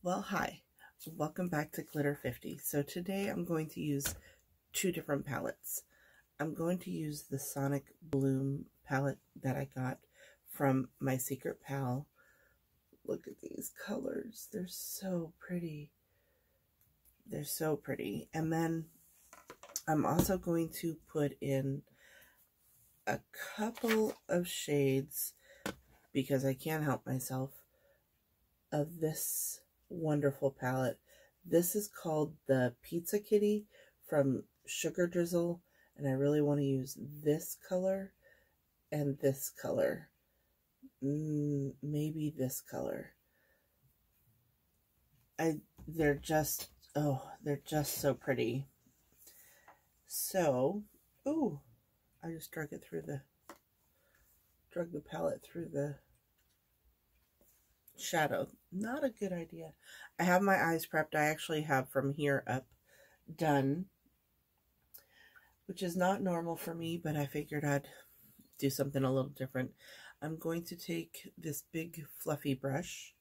Well, hi, welcome back to Glitter 50. So today I'm going to use two different palettes. I'm going to use the Sonic Bloom palette that I got from my secret pal. Look at these colors. They're so pretty. They're so pretty. And then I'm also going to put in a couple of shades, because I can't help myself, of this wonderful palette. This is called the Pizza Kitty from Sugar Drizzle, and I really want to use this color and this color. Maybe this color. They're just so pretty. So, I just drug the palette through the shadow. Not a good idea. I have my eyes prepped. I actually have from here up done, which is not normal for me, but I figured I'd do something a little different. I'm going to take this big fluffy brush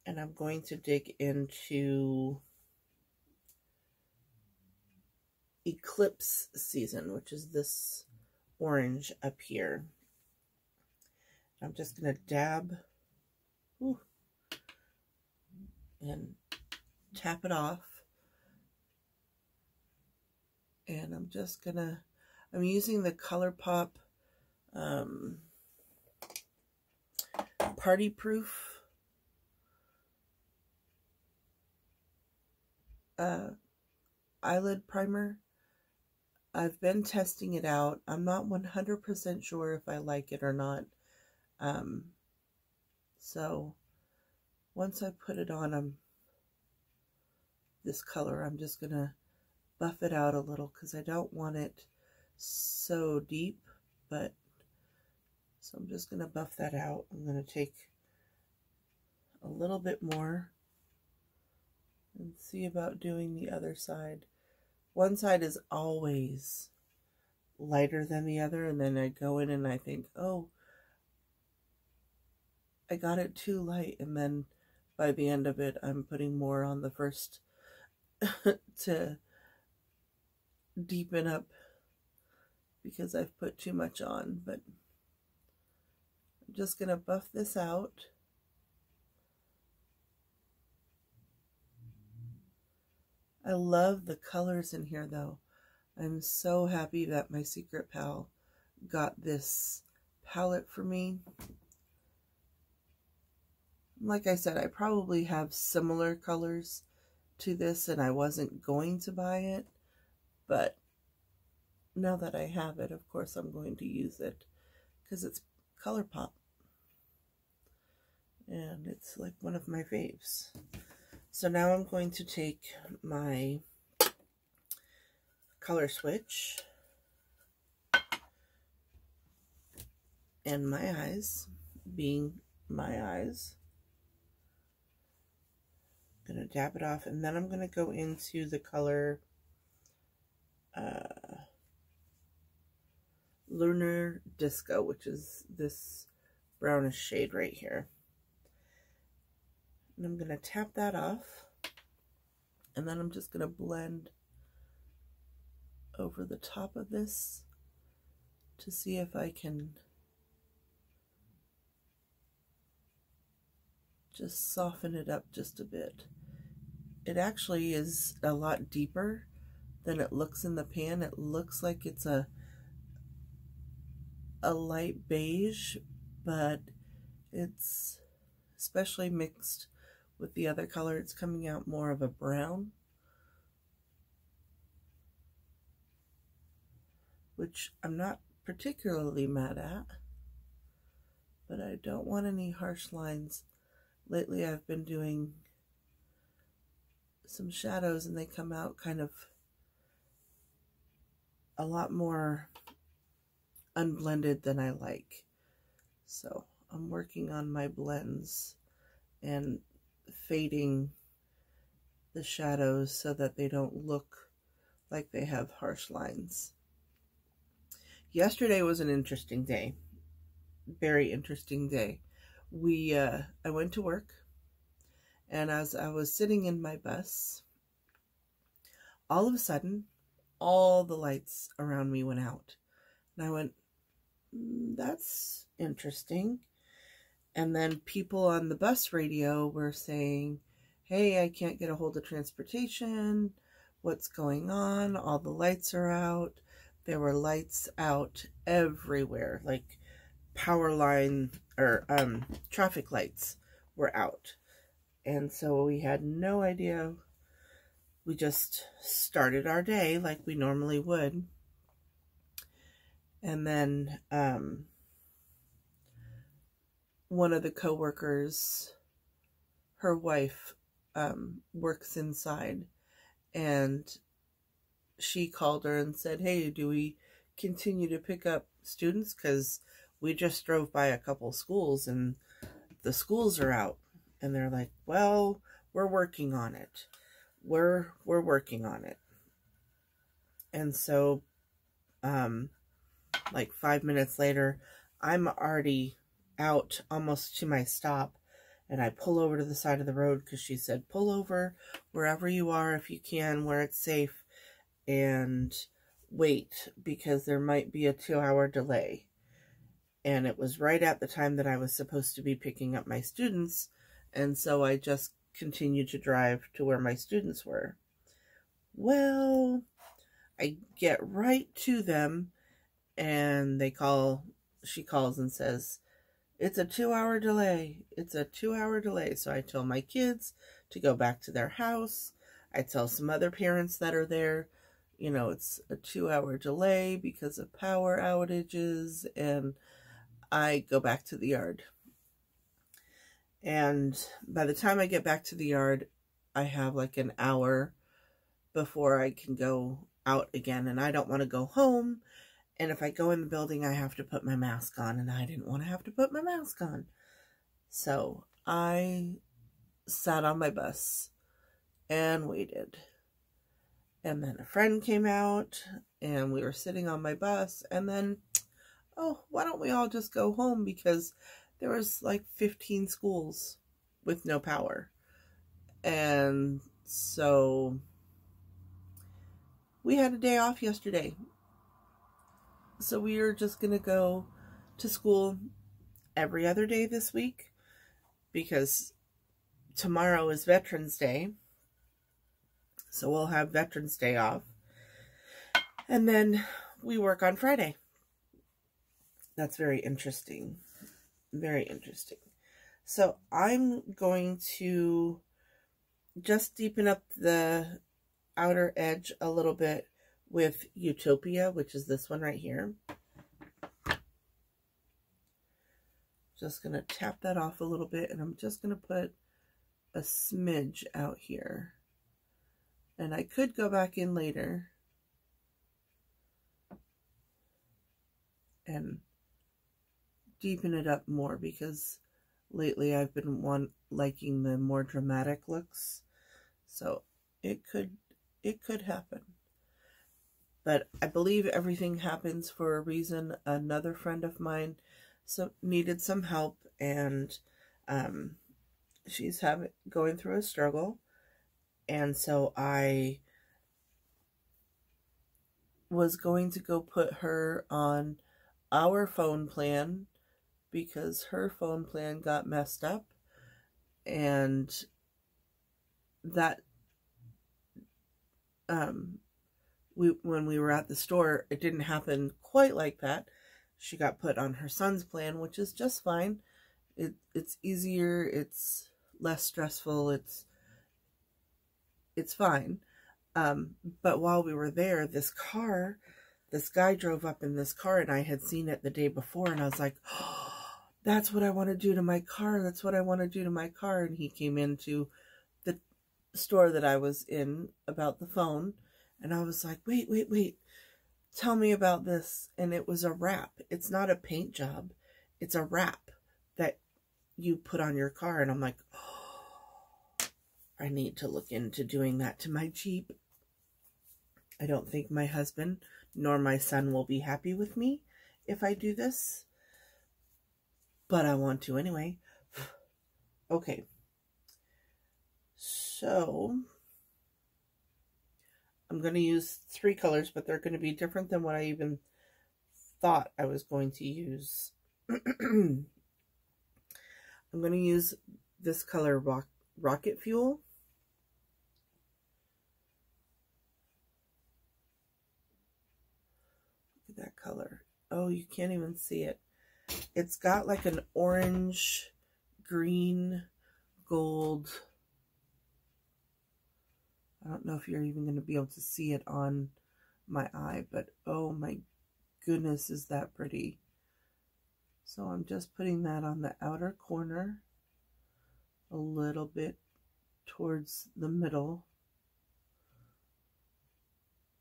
and I'm going to dig into Eclipse Season, which is this orange up here. I'm just going to dab and tap it off, and I'm using the Colourpop Party Proof Eyelid Primer. I've been testing it out. I'm not 100% sure if I like it or not. So once I put it on this color, I'm just going to buff it out a little because I don't want it so deep, so I'm just going to buff that out. I'm going to take a little bit more and see about doing the other side. One side is always lighter than the other, and then I go in and I think, oh, I got it too light, and then by the end of it, I'm putting more on the first to deepen up because I've put too much on, but I'm just going to buff this out. I love the colors in here, though. I'm so happy that my secret pal got this palette for me. Like I said, I probably have similar colors to this, and I wasn't going to buy it, but now that I have it, of course I'm going to use it because it's Colourpop, and it's like one of my faves. So now I'm going to take my color switch and my eyes, being my eyes. I'm going to dab it off, and then I'm going to go into the color Lunar Disco, which is this brownish shade right here. And I'm going to tap that off, and then I'm just going to blend over the top of this to see if I can just soften it up just a bit. It actually is a lot deeper than it looks in the pan. It looks like it's a light beige, but it's, especially mixed with the other color, it's coming out more of a brown, which I'm not particularly mad at, but I don't want any harsh lines. Lately I've been doing some shadows and they come out kind of a lot more unblended than I like. So I'm working on my blends and fading the shadows so that they don't look like they have harsh lines. Yesterday was an interesting day. Very interesting day. I went to work, And as I was sitting in my bus, all of a sudden, all the lights around me went out. And I went, that's interesting. And then people on the bus radio were saying, hey, I can't get a hold of transportation. What's going on? All the lights are out. There were lights out everywhere, like power line or traffic lights were out. And so we had no idea. We just started our day like we normally would. And then one of the coworkers, her wife works inside, and she called her and said, hey, do we continue to pick up students? Because we just drove by a couple schools and the schools are out. And they're like, well, we're working on it. We're working on it. And so like 5 minutes later, I'm already out almost to my stop, and I pull over to the side of the road because she said, pull over wherever you are if you can, where it's safe, and wait because there might be a 2-hour delay. And it was right at the time that I was supposed to be picking up my students, and so I just continued to drive to where my students were. Well, I get right to them, and she calls and says, it's a 2-hour delay. It's a 2-hour delay. So I tell my kids to go back to their house. I tell some other parents that are there, you know, it's a 2-hour delay because of power outages, and I go back to the yard. And by the time I get back to the yard, I have like an hour before I can go out again, and I don't want to go home. And if I go in the building, I have to put my mask on, and I didn't want to have to put my mask on. So I sat on my bus and waited. And then a friend came out, and we were sitting on my bus, and then, oh, why don't we all just go home? Because there was like 15 schools with no power. And so we had a day off yesterday. So we are just going to go to school every other day this week because tomorrow is Veterans Day. So we'll have Veterans Day off. And then we work on Friday. That's very interesting. Very interesting. So I'm going to just deepen up the outer edge a little bit with Utopia, which is this one right here. Just going to tap that off a little bit, and I'm just going to put a smidge out here. And I could go back in later and deepen it up more, because lately I've been liking the more dramatic looks. So it could happen. But I believe everything happens for a reason. Another friend of mine needed some help, and she's going through a struggle. And so I was going to go put her on our phone plan because her phone plan got messed up, and that when we were at the store, it didn't happen quite like that. She got put on her son's plan, which is just fine. It's easier, it's less stressful, it's fine. But while we were there, this guy drove up in this car, and I had seen it the day before, and I was like, oh, that's what I want to do to my car. That's what I want to do to my car. And he came into the store that I was in about the phone, and I was like, wait, tell me about this. And it was a wrap. It's not a paint job. It's a wrap that you put on your car. And I'm like, oh, I need to look into doing that to my Jeep. I don't think my husband nor my son will be happy with me if I do this, but I want to anyway. Okay. So I'm going to use 3 colors, but they're going to be different than what I even thought I was going to use. I'm going to use this color, Rocket Fuel. Look at that color. Oh, you can't even see it. It's got like an orange, green, gold. I don't know if you're even going to be able to see it on my eye, but oh my goodness, is that pretty. So I'm just putting that on the outer corner, a little bit towards the middle,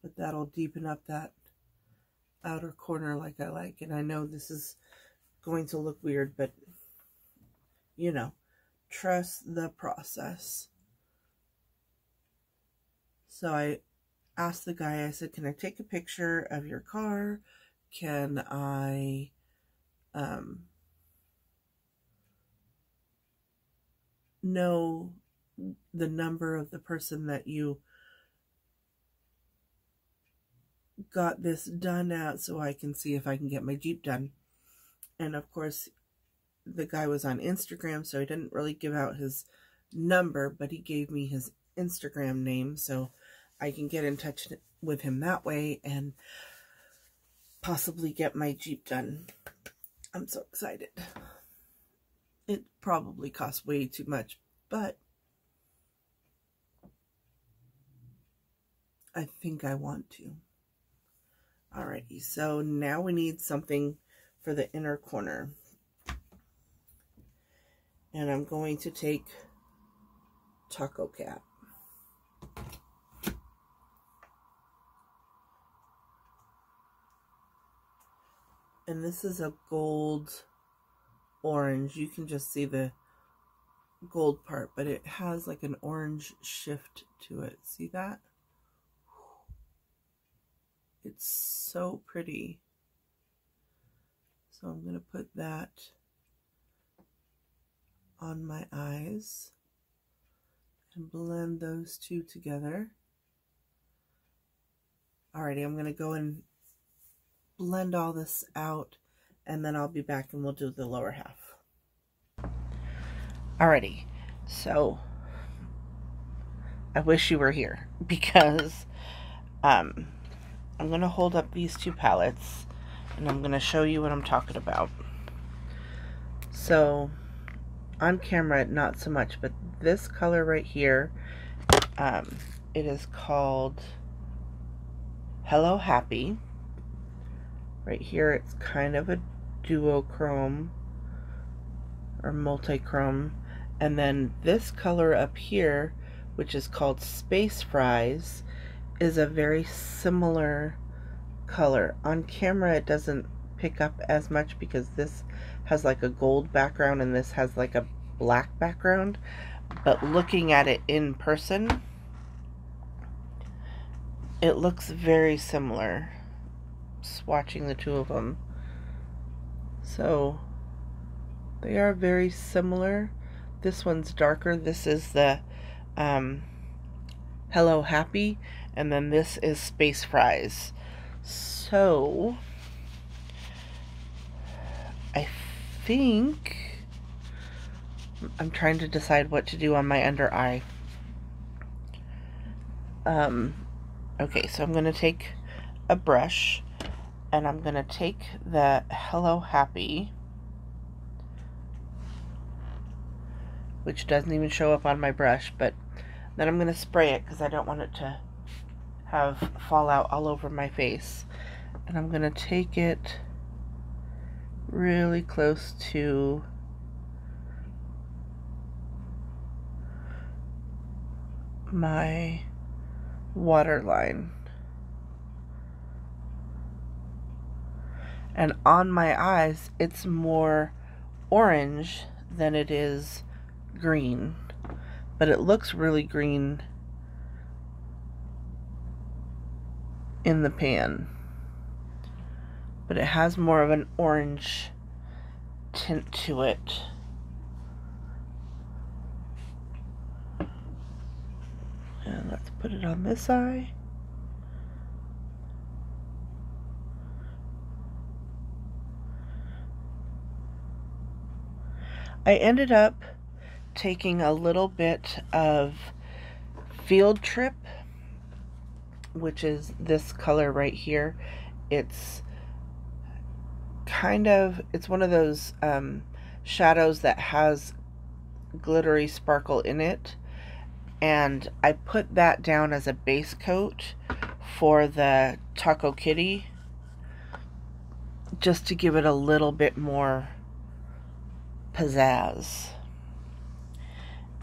but that'll deepen up that outer corner like I like. And I know this is going to look weird, but you know, trust the process. So I asked the guy, I said, can I take a picture of your car? Can I know the number of the person that you got this done at so I can see if I can get my Jeep done? And of course, the guy was on Instagram, so he didn't really give out his number, but he gave me his Instagram name so I can get in touch with him that way and possibly get my Jeep done. I'm so excited. It probably costs way too much, but I think I want to. Alrighty, so now we need something for the inner corner. And I'm going to take Taco Cat. And this is a gold orange. You can just see the gold part, but it has like an orange shift to it. See that? It's so pretty. So I'm going to put that on my eyes and blend those two together. Alrighty, I'm going to go and blend all this out, and then I'll be back and we'll do the lower half. Alrighty, so I wish you were here because I'm going to hold up these 2 palettes and I'm going to show you what I'm talking about. So on camera, not so much, but this color right here, it is called Hello Happy. Right here, it's kind of a duochrome or multi-chrome. And then this color up here, which is called Space Fries, is a very similar color. On camera, it doesn't pick up as much because this has like a gold background and this has like a black background. But looking at it in person, it looks very similar. Swatching the 2 of them, so they are very similar. This one's darker. This is the Hello Happy, and then this is Space Fries. So I think I'm trying to decide what to do on my under eye. Okay, so I'm going to take a brush and I'm going to take the Hello Happy, which doesn't even show up on my brush, but then I'm going to spray it because I don't want it to have fall out all over my face. And I'm going to take it really close to my waterline. And on my eyes, it's more orange than it is green. But it looks really green in the pan. But it has more of an orange tint to it. And let's put it on this eye. I ended up taking a little bit of Field Trip, which is this color right here. It's it's one of those shadows that has glittery sparkle in it, and I put that down as a base coat for the Taco Kitty, just to give it a little bit more pizzazz.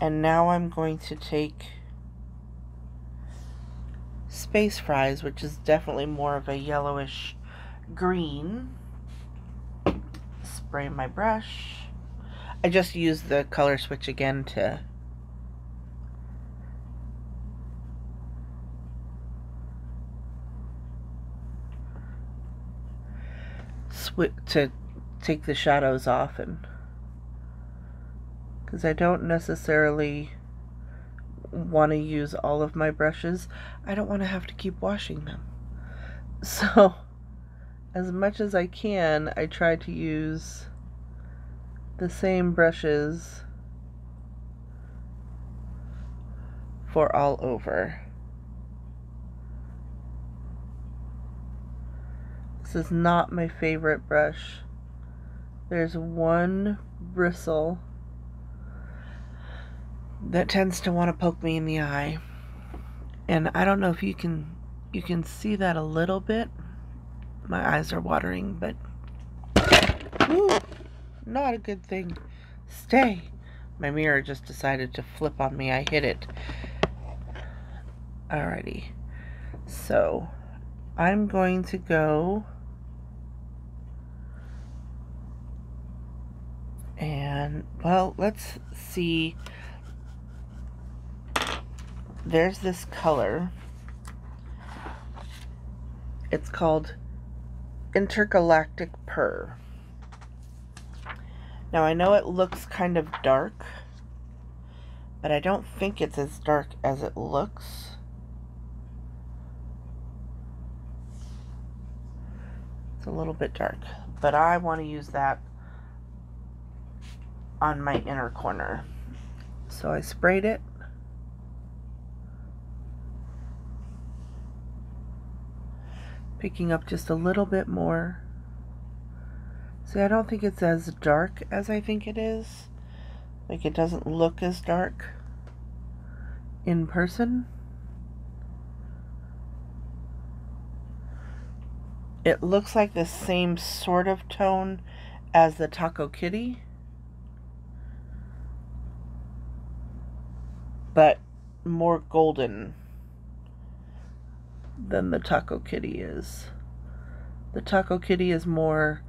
And now I'm going to take Space Fries, which is definitely more of a yellowish green. Spray my brush. I just used the color switch again to take the shadows off, and because I don't necessarily want to use all of my brushes, I don't want to have to keep washing them. So as much as I can, I try to use the same brushes for all over. This is not my favorite brush. There's one bristle that tends to want to poke me in the eye, and I don't know if you can see that a little bit. My eyes are watering, but ooh, not a good thing. Stay. My mirror just decided to flip on me. I hit it. Alrighty, so I'm going to go and, well, let's see. There's this color. It's called Intergalactic Purr. Now I know it looks kind of dark, but I don't think it's as dark as it looks. It's a little bit dark, but I want to use that on my inner corner. So I sprayed it. Picking up just a little bit more. See, I don't think it's as dark as I think it is. Like, it doesn't look as dark in person. It looks like the same sort of tone as the Taco Kitty, but more golden than the Taco Kitty is. The Taco Kitty is more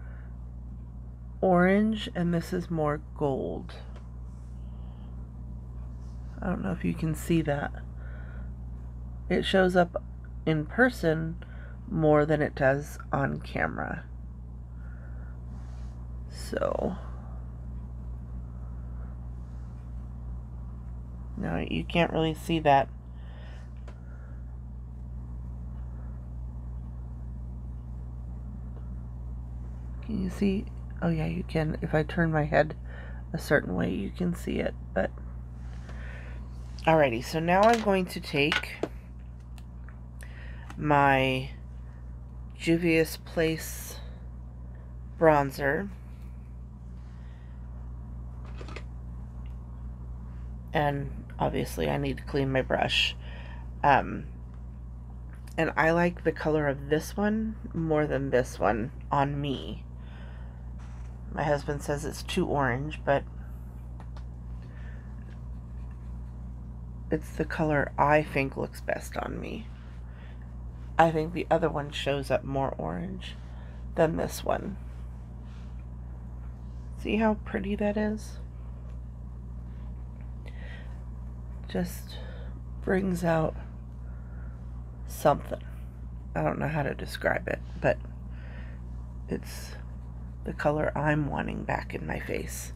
orange, and this is more gold. I don't know if you can see that. It shows up in person more than it does on camera. So no, you can't really see that. Can you see? Oh yeah, you can. If I turn my head a certain way, you can see it. But alrighty, so now I'm going to take my Juvia's Place bronzer, and obviously I need to clean my brush. And I like the color of this one more than this one on me. My husband says it's too orange, but it's the color I think looks best on me. I think the other one shows up more orange than this one. See how pretty that is? Just brings out something. I don't know how to describe it, but it's the color I'm wanting back in my face.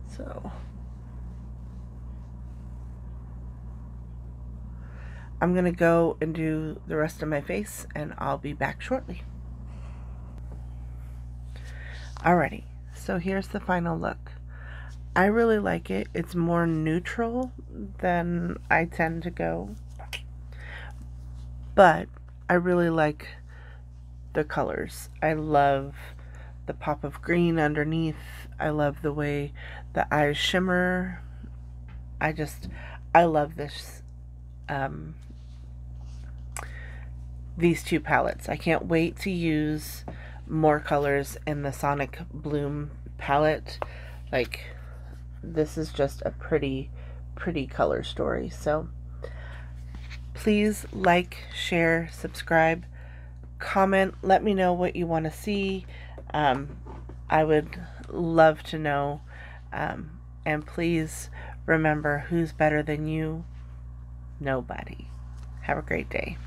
So I'm going to go and do the rest of my face, and I'll be back shortly. Alrighty, so here's the final look. I really like it. It's more neutral than I tend to go, but I really like the colors. I love the pop of green underneath. I love the way the eyes shimmer. I love this, these two palettes. I can't wait to use more colors in the Sonic Bloom palette. Like, this is just a pretty color story. So please like, share, subscribe, comment, let me know what you want to see. I would love to know. And please remember, who's better than you? Nobody. Have a great day.